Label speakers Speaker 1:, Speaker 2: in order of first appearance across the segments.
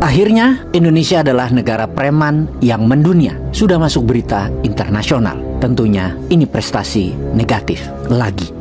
Speaker 1: Akhirnya, Indonesia adalah negara preman yang mendunia. Sudah masuk berita internasional. Tentunya ini prestasi negatif lagi.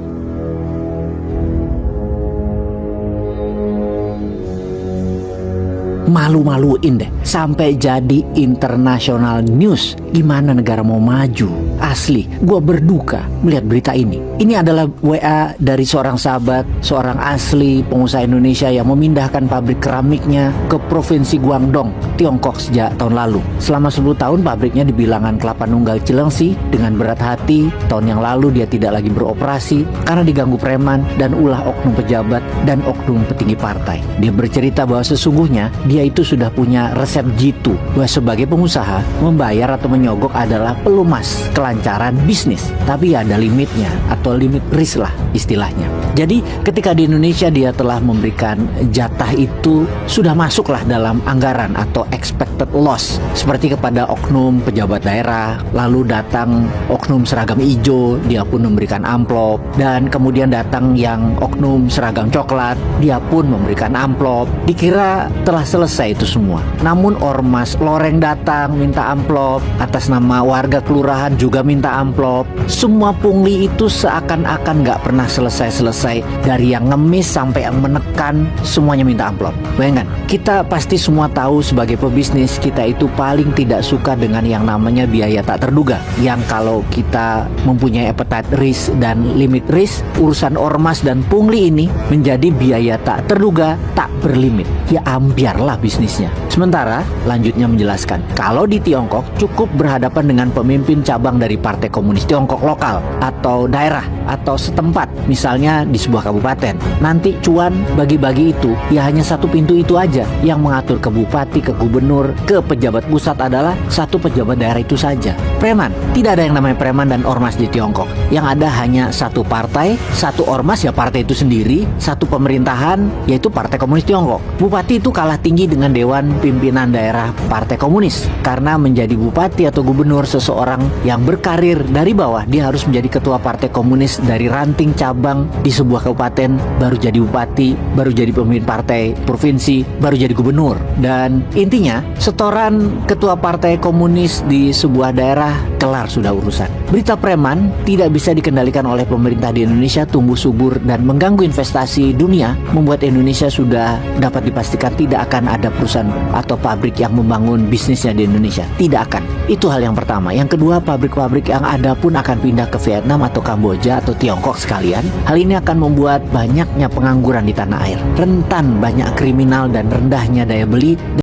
Speaker 1: Malu-maluin deh, sampai jadi international news. Gimana negara mau maju? Asli, gue berduka melihat berita ini. Ini adalah WA dari seorang sahabat, seorang asli pengusaha Indonesia yang memindahkan pabrik keramiknya ke Provinsi Guangdong, Tiongkok sejak tahun lalu. Selama 10 tahun pabriknya di bilangan Kelapa Nunggal Cilengsi. Dengan berat hati, tahun yang lalu dia tidak lagi beroperasi karena diganggu preman dan ulah oknum pejabat dan oknum petinggi partai. Dia bercerita bahwa sesungguhnya dia itu sudah punya resep jitu bahwa sebagai pengusaha membayar atau menyogok adalah pelumas kelancaran bisnis, tapi ada limitnya atau limit risk lah istilahnya. Jadi ketika di Indonesia dia telah memberikan jatah itu sudah masuklah dalam anggaran atau expected loss, seperti kepada oknum pejabat daerah, lalu datang oknum seragam hijau, dia pun memberikan amplop, dan kemudian datang yang oknum seragam coklat, dia pun memberikan amplop. Dikira telah selesai itu semua. Namun ormas loreng datang minta amplop, atas nama warga kelurahan juga minta amplop. Semua pungli itu seakan-akan gak pernah selesai-selesai. Dari yang ngemis sampai yang menekan, semuanya minta amplop. Bayangkan, kita pasti semua tahu sebagai pebisnis, kita itu paling tidak suka dengan yang namanya biaya tak terduga. Yang kalau kita mempunyai appetite risk dan limit risk, urusan ormas dan pungli ini menjadi biaya tak terduga, tak berlimit. Ya ambiarlah bisnisnya. Sementara lanjutnya menjelaskan, kalau di Tiongkok cukup berhadapan dengan pemimpin cabang dari Partai Komunis Tiongkok lokal atau daerah atau setempat, misalnya di sebuah kabupaten. Nanti cuan bagi-bagi itu ya hanya satu pintu itu aja. Yang mengatur ke bupati, ke gubernur, ke pejabat pusat adalah satu pejabat daerah itu saja. Preman, tidak ada yang namanya preman dan ormas di Tiongkok. Yang ada hanya satu partai, satu ormas ya partai itu sendiri, satu pemerintahan yaitu Partai Komunis Tiongkok. Bupati itu kalah tinggi dengan Dewan Pimpinan Daerah Partai Komunis, karena menjadi bupati atau gubernur seseorang yang berkarir dari bawah, dia harus menjadi ketua Partai Komunis dari ranting cabang di sebuah kabupaten, baru jadi bupati, baru jadi pemimpin partai provinsi, baru jadi gubernur. Dan intinya setoran ketua Partai Komunis di sebuah daerah kelar sudah urusan. Berita preman tidak bisa dikendalikan oleh pemerintah di Indonesia tumbuh subur dan mengganggu investasi dunia, membuat Indonesia sudah dapat dipastikan tidak akan ada perusahaan atau pabrik yang membangun bisnisnya di Indonesia. Tidak akan. Itu hal yang pertama. Yang kedua, pabrik-pabrik yang ada pun akan pindah ke Vietnam atau Kamboja atau Tiongkok sekalian. Hal ini akan membuat banyaknya pengangguran di tanah air, rentan banyak kriminal dan rendahnya daya beli.